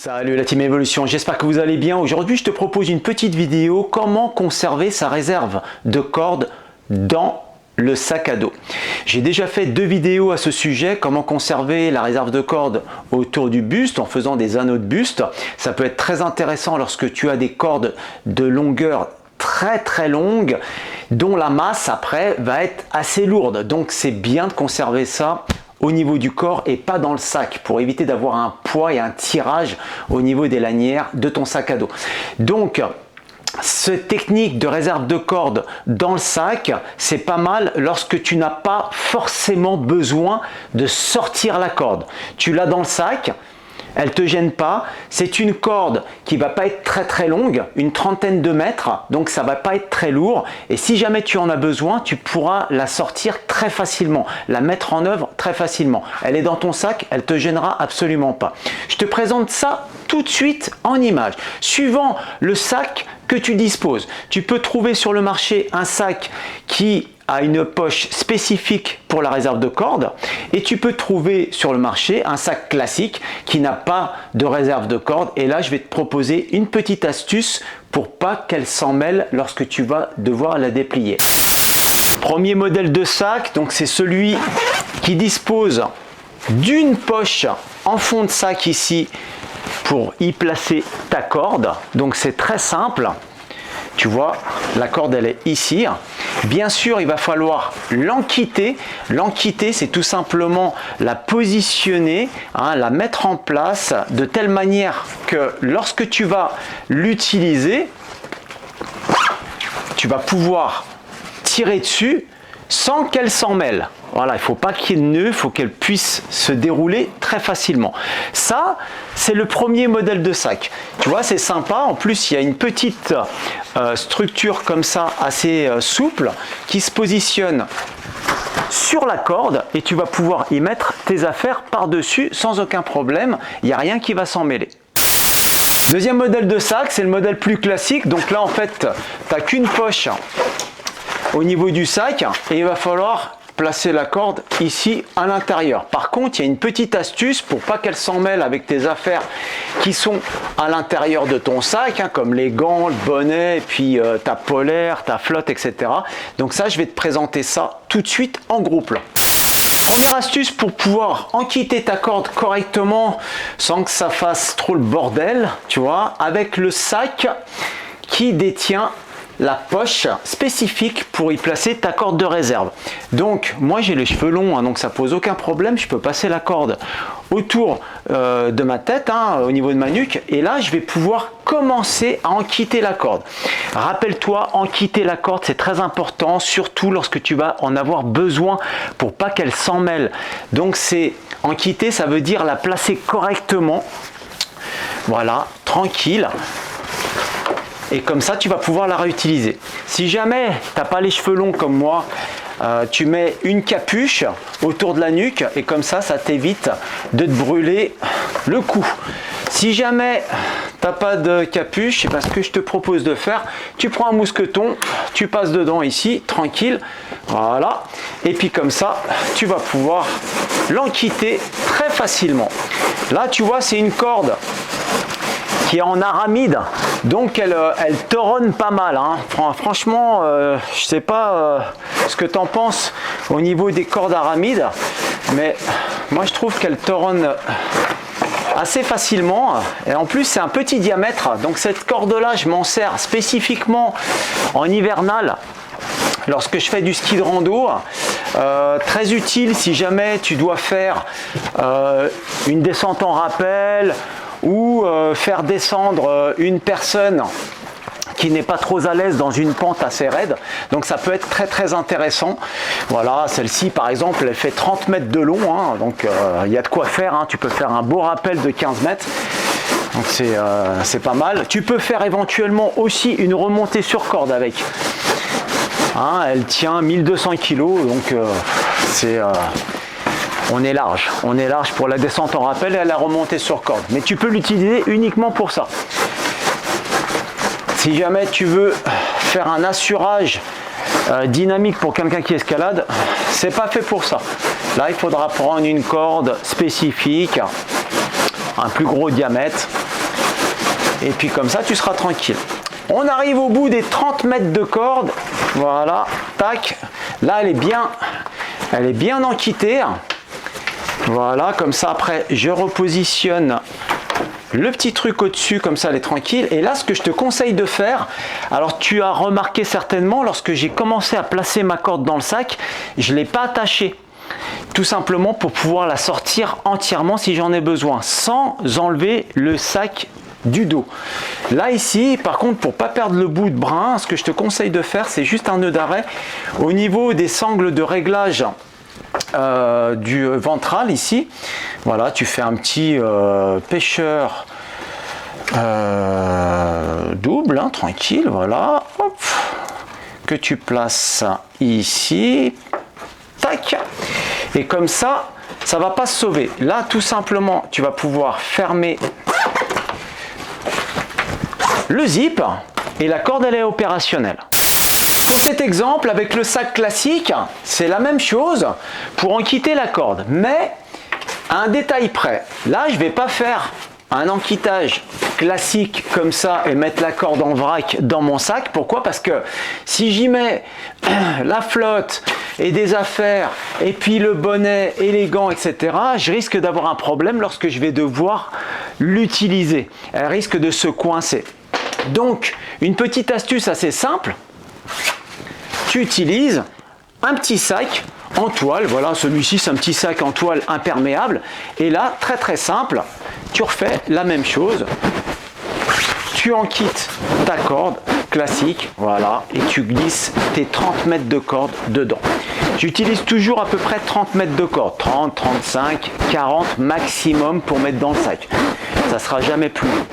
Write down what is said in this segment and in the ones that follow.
Salut la team Evolution, j'espère que vous allez bien. Aujourd'hui, je te propose une petite vidéo comment conserver sa réserve de cordes dans le sac à dos. J'ai déjà fait 2 vidéos à ce sujet, comment conserver la réserve de cordes autour du buste en faisant des anneaux de buste. Ça peut être très intéressant lorsque tu as des cordes de longueur très longue dont la masse après va être assez lourde. Donc c'est bien de conserver ça au niveau du corps et pas dans le sac pour éviter d'avoir un poids et un tirage au niveau des lanières de ton sac à dos. Donc cette technique de réserve de cordes dans le sac, c'est pas mal lorsque tu n'as pas forcément besoin de sortir la corde. Tu l'as dans le sac, elle te gêne pas, c'est une corde qui va pas être très longue, une trentaine de mètres, donc ça va pas être très lourd, et si jamais tu en as besoin, tu pourras la sortir très facilement, la mettre en œuvre très facilement. Elle est dans ton sac, elle te gênera absolument pas. Je te présente ça tout de suite en image, suivant le sac que tu disposes. Tu peux trouver sur le marché un sac qui a une poche spécifique pour la réserve de cordes et tu peux trouver sur le marché un sac classique qui n'a pas de réserve de cordes, et là je vais te proposer une petite astuce pour pas qu'elle s'en mêle lorsque tu vas devoir la déplier. Premier modèle de sac, donc c'est celui qui dispose d'une poche en fond de sac ici pour y placer ta corde. Donc c'est très simple. Tu vois, la corde elle est ici. Bien sûr, il va falloir l'enquitter. L'enquitter, c'est tout simplement la positionner, la mettre en place de telle manière que lorsque tu vas l'utiliser, tu vas pouvoir tirer dessus sans qu'elle s'en mêle. Voilà, il ne faut pas qu'il y ait de nœud, il faut qu'elle puisse se dérouler très facilement. Ça, c'est le premier modèle de sac. Tu vois, c'est sympa. En plus, il y a une petite structure comme ça, assez souple, qui se positionne sur la corde et tu vas pouvoir y mettre tes affaires par-dessus sans aucun problème. Il n'y a rien qui va s'en mêler. Deuxième modèle de sac, c'est le modèle plus classique. Donc là, en fait, tu n'as qu'une poche au niveau du sac et il va falloir placer la corde ici à l'intérieur. Par contre, il y a une petite astuce pour pas qu'elle s'en mêle avec tes affaires qui sont à l'intérieur de ton sac, comme les gants, le bonnet, et puis ta polaire, ta flotte, etc. Donc ça, je vais te présenter ça tout de suite en gros plan. Première astuce pour pouvoir enquitter ta corde correctement sans que ça fasse trop le bordel, tu vois, avec le sac qui détient la poche spécifique pour y placer ta corde de réserve. Donc moi j'ai les cheveux longs, donc ça pose aucun problème, je peux passer la corde autour de ma tête, au niveau de ma nuque, et là je vais pouvoir commencer à enquitter la corde. Rappelle-toi, enquitter la corde c'est très important, surtout lorsque tu vas en avoir besoin pour pas qu'elle s'en mêle. Donc c'est enquitter, ça veut dire la placer correctement, voilà, tranquille. Et comme ça, tu vas pouvoir la réutiliser. Si jamais tu n'as pas les cheveux longs comme moi, tu mets une capuche autour de la nuque et comme ça, ça t'évite de te brûler le cou. Si jamais tu n'as pas de capuche, ce que je te propose de faire, tu prends un mousqueton, tu passes dedans ici, tranquille, voilà. Et puis comme ça, tu vas pouvoir l'enquitter très facilement. Là, tu vois, c'est une corde qui est en aramide, donc elle toronne pas mal. Franchement, je sais pas ce que tu en penses au niveau des cordes aramides, mais moi je trouve qu'elle toronne assez facilement, et en plus c'est un petit diamètre, donc cette corde là je m'en sers spécifiquement en hivernal lorsque je fais du ski de rando. Très utile si jamais tu dois faire une descente en rappel ou faire descendre une personne qui n'est pas trop à l'aise dans une pente assez raide. Donc ça peut être très intéressant. Voilà, celle-ci par exemple, elle fait 30 mètres de long, donc il y a de quoi faire, tu peux faire un beau rappel de 15 mètres. Donc c'est pas mal. Tu peux faire éventuellement aussi une remontée sur corde avec. Elle tient 1200 kg, donc on est large pour la descente en rappel et la remontée sur corde. Mais tu peux l'utiliser uniquement pour ça. Si jamais tu veux faire un assurage dynamique pour quelqu'un qui escalade, c'est pas fait pour ça. Là, il faudra prendre une corde spécifique, un plus gros diamètre. Et puis comme ça, tu seras tranquille. On arrive au bout des 30 mètres de corde. Voilà, tac. Là, elle est bien enquitée. Voilà, comme ça, après, je repositionne le petit truc au-dessus, comme ça, elle est tranquille. Et là, ce que je te conseille de faire, alors tu as remarqué certainement, lorsque j'ai commencé à placer ma corde dans le sac, je ne l'ai pas attachée. Tout simplement pour pouvoir la sortir entièrement si j'en ai besoin, sans enlever le sac du dos. Là ici, par contre, pour pas perdre le bout de brin, ce que je te conseille de faire, c'est juste un nœud d'arrêt au niveau des sangles de réglage du ventral ici. Voilà, tu fais un petit pêcheur double, hein, tranquille, voilà, hop, que tu places ici, tac, et comme ça va pas se sauver. Là, tout simplement, tu vas pouvoir fermer le zip et la corde, elle est opérationnelle. Pour cet exemple, avec le sac classique, c'est la même chose pour enquitter la corde, mais à un détail près. Là, je ne vais pas faire un enquittage classique comme ça et mettre la corde en vrac dans mon sac. Pourquoi? Parce que si j'y mets la flotte et des affaires et puis le bonnet et les gants, etc., je risque d'avoir un problème lorsque je vais devoir l'utiliser. Elle risque de se coincer. Donc, une petite astuce assez simple, tu utilises un petit sac en toile, voilà, celui-ci c'est un petit sac en toile imperméable, et là, très très simple, tu refais la même chose, tu enquittes ta corde classique, voilà, et tu glisses tes 30 mètres de corde dedans. J'utilise toujours à peu près 30 mètres de corde, 30, 35, 40 maximum pour mettre dans le sac, ça sera jamais plus long.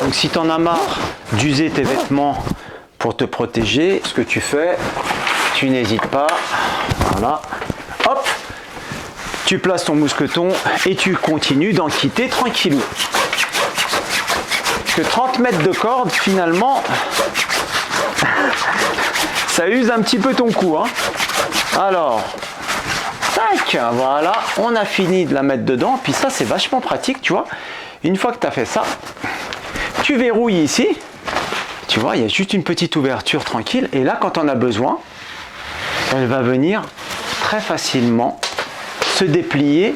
Donc si tu en as marre d'user tes vêtements pour te protéger, ce que tu fais, tu n'hésites pas, voilà, hop, tu places ton mousqueton et tu continues d'enquitter tranquillou. Parce que 30 mètres de corde, finalement, ça use un petit peu ton cou, hein. Alors, tac, voilà, on a fini de la mettre dedans, puis ça c'est vachement pratique, tu vois. Une fois que tu as fait ça, tu verrouilles ici, tu vois, il y a juste une petite ouverture tranquille, et là quand on a besoin, elle va venir très facilement se déplier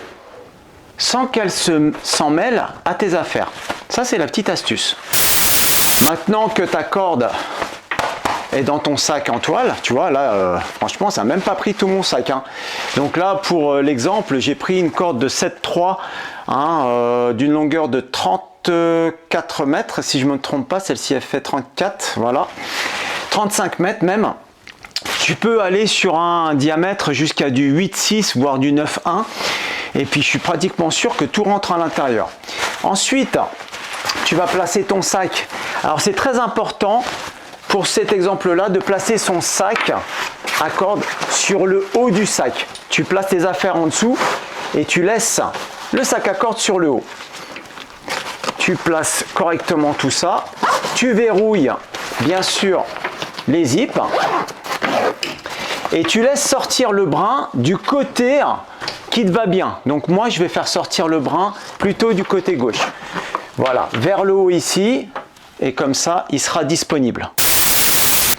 sans qu'elle s'en mêle à tes affaires. Ça c'est la petite astuce. Maintenant que ta corde est dans ton sac en toile, tu vois, là franchement ça n'a même pas pris tout mon sac, hein. Donc là pour l'exemple, j'ai pris une corde de 7,3 hein, d'une longueur de 34 mètres, si je ne me trompe pas, celle-ci elle fait 34, voilà, 35 mètres même. Tu peux aller sur un diamètre jusqu'à du 8,6 voire du 9,1, et puis je suis pratiquement sûr que tout rentre à l'intérieur. Ensuite, tu vas placer ton sac. Alors c'est très important pour cet exemple-là de placer son sac à corde sur le haut du sac. Tu places tes affaires en dessous et tu laisses le sac à corde sur le haut. Tu places correctement tout ça. Tu verrouilles bien sûr les zips et tu laisses sortir le brin du côté qui te va bien. Donc moi je vais faire sortir le brin plutôt du côté gauche. Voilà, vers le haut ici, et comme ça il sera disponible.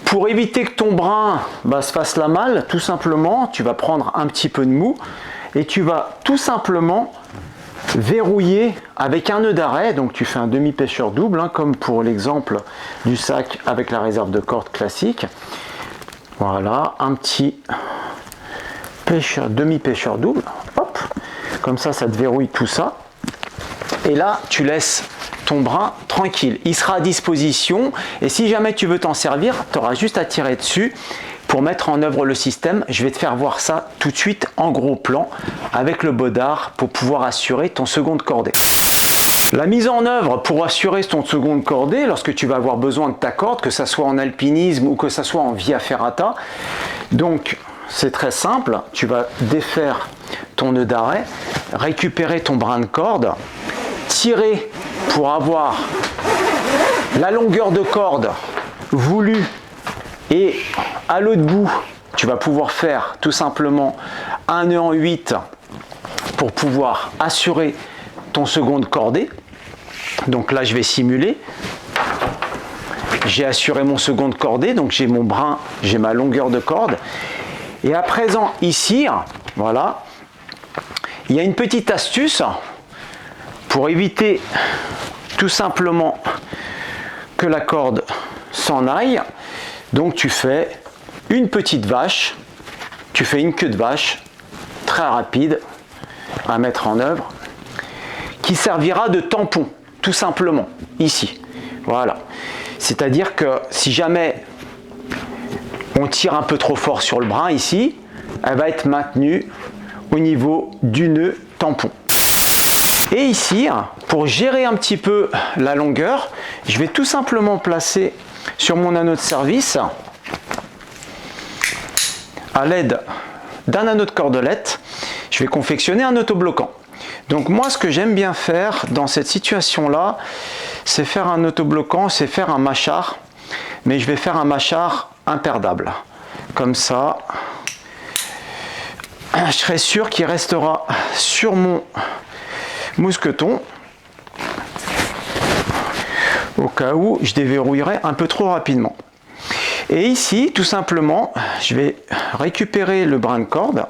Pour éviter que ton brin se fasse la malle, tout simplement, tu vas prendre un petit peu de mou et tu vas tout simplement verrouiller avec un nœud d'arrêt. Donc tu fais un demi-pêcheur double, hein, comme pour l'exemple du sac avec la réserve de corde classique. Voilà, un petit demi-pêcheur double. Hop, comme ça, ça te verrouille tout ça. Et là, tu laisses ton brin tranquille. Il sera à disposition et si jamais tu veux t'en servir, tu auras juste à tirer dessus pour mettre en œuvre le système. Je vais te faire voir ça tout de suite en gros plan avec le bodard pour pouvoir assurer ton seconde cordée. La mise en œuvre pour assurer ton seconde cordée, lorsque tu vas avoir besoin de ta corde, que ça soit en alpinisme ou que ça soit en via ferrata, donc c'est très simple, tu vas défaire ton nœud d'arrêt, récupérer ton brin de corde, tirer pour avoir la longueur de corde voulue et à l'autre bout, tu vas pouvoir faire tout simplement un nœud en 8 pour pouvoir assurer ton seconde cordée. Donc là, je vais simuler. J'ai assuré mon seconde cordée, donc j'ai mon brin, j'ai ma longueur de corde. Et à présent, ici, voilà, il y a une petite astuce pour éviter tout simplement que la corde s'en aille. Donc tu fais une petite vache, tu fais une queue de vache, très rapide à mettre en œuvre, qui servira de tampon, tout simplement, ici. Voilà. C'est-à-dire que si jamais on tire un peu trop fort sur le brin ici, elle va être maintenue au niveau du nœud tampon. Et ici, pour gérer un petit peu la longueur, je vais tout simplement placer sur mon anneau de service, à l'aide d'un anneau de cordelette, je vais confectionner un autobloquant. Donc moi, ce que j'aime bien faire dans cette situation-là, c'est faire un autobloquant, c'est faire un mâchard, mais je vais faire un mâchard imperdable. Comme ça, je serai sûr qu'il restera sur mon mousqueton, au cas où je déverrouillerai un peu trop rapidement. Et ici, tout simplement, je vais récupérer le brin de corde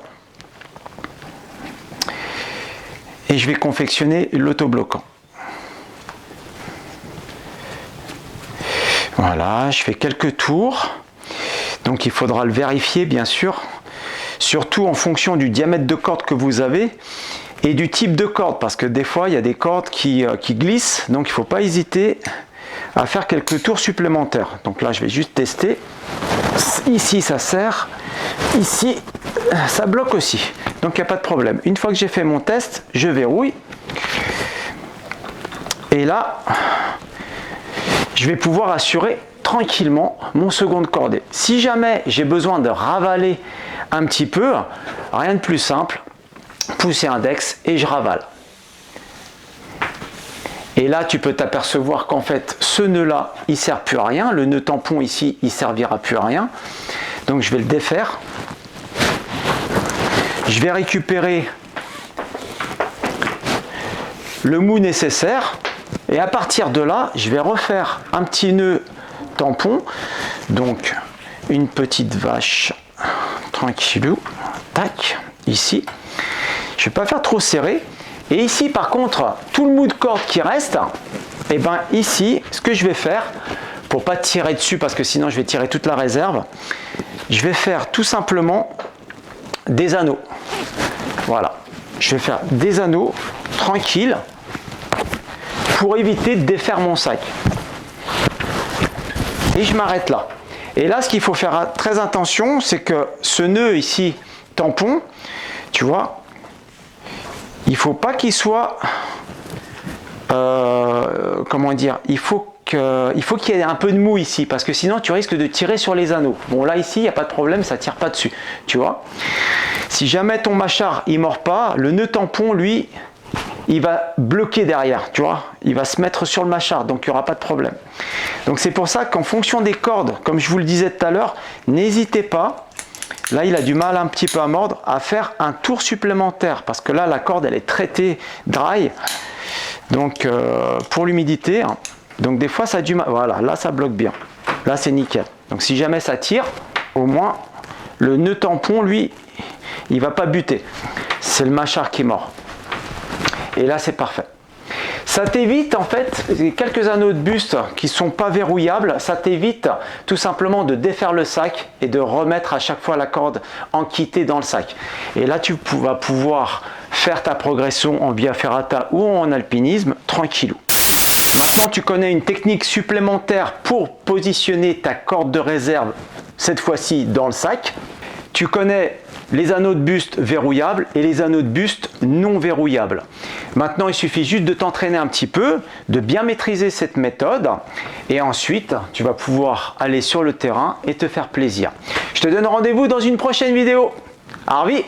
et je vais confectionner l'autobloquant. Voilà, je fais quelques tours. Donc il faudra le vérifier, bien sûr, surtout en fonction du diamètre de corde que vous avez et du type de corde, parce que des fois il y a des cordes qui glissent, donc il ne faut pas hésiter à faire quelques tours supplémentaires. Donc là je vais juste tester. Ici ça serre, ici ça bloque aussi, donc il n'y a pas de problème. Une fois que j'ai fait mon test, je verrouille et là je vais pouvoir assurer tranquillement mon seconde cordée. Si jamais j'ai besoin de ravaler un petit peu, rien de plus simple, pousser index et je ravale. Et là, tu peux t'apercevoir qu'en fait, ce nœud-là, il ne sert plus à rien. Le nœud tampon ici, il ne servira plus à rien. Donc, je vais le défaire. Je vais récupérer le mou nécessaire. Et à partir de là, je vais refaire un petit nœud tampon. Donc, une petite vache, tranquillou. Tac, ici. Je ne vais pas faire trop serré. Et ici, par contre, tout le mou de corde qui reste, et bien ici, ce que je vais faire, pour pas tirer dessus, parce que sinon je vais tirer toute la réserve, je vais faire tout simplement des anneaux. Voilà, je vais faire des anneaux tranquilles pour éviter de défaire mon sac. Et je m'arrête là. Et là, ce qu'il faut faire très attention, c'est que ce nœud ici, tampon, tu vois, il ne faut pas qu'il soit, comment dire, il faut qu'il y ait un peu de mou ici, parce que sinon tu risques de tirer sur les anneaux. Bon là ici, il n'y a pas de problème, ça ne tire pas dessus, tu vois. Si jamais ton mâchard il mord pas, le nœud tampon, lui, il va bloquer derrière, tu vois. Il va se mettre sur le mâchard, donc il n'y aura pas de problème. Donc c'est pour ça qu'en fonction des cordes, comme je vous le disais tout à l'heure, n'hésitez pas. Là, il a du mal un petit peu à mordre, à faire un tour supplémentaire parce que là, la corde, elle est traitée dry. Donc, pour l'humidité, hein. Donc des fois, ça a du mal. Voilà, là, ça bloque bien. Là, c'est nickel. Donc, si jamais ça tire, au moins, le nœud tampon, lui, il va pas buter. C'est le mâchard qui mord. Et là, c'est parfait. Ça t'évite en fait quelques anneaux de buste qui ne sont pas verrouillables, ça t'évite tout simplement de défaire le sac et de remettre à chaque fois la corde en quitté dans le sac. Et là tu vas pouvoir faire ta progression en via ferrata ou en alpinisme tranquillou. Maintenant tu connais une technique supplémentaire pour positionner ta corde de réserve, cette fois-ci dans le sac. Tu connais les anneaux de buste verrouillables et les anneaux de buste non verrouillables. Maintenant, il suffit juste de t'entraîner un petit peu, de bien maîtriser cette méthode et ensuite, tu vas pouvoir aller sur le terrain et te faire plaisir. Je te donne rendez-vous dans une prochaine vidéo. Harvey!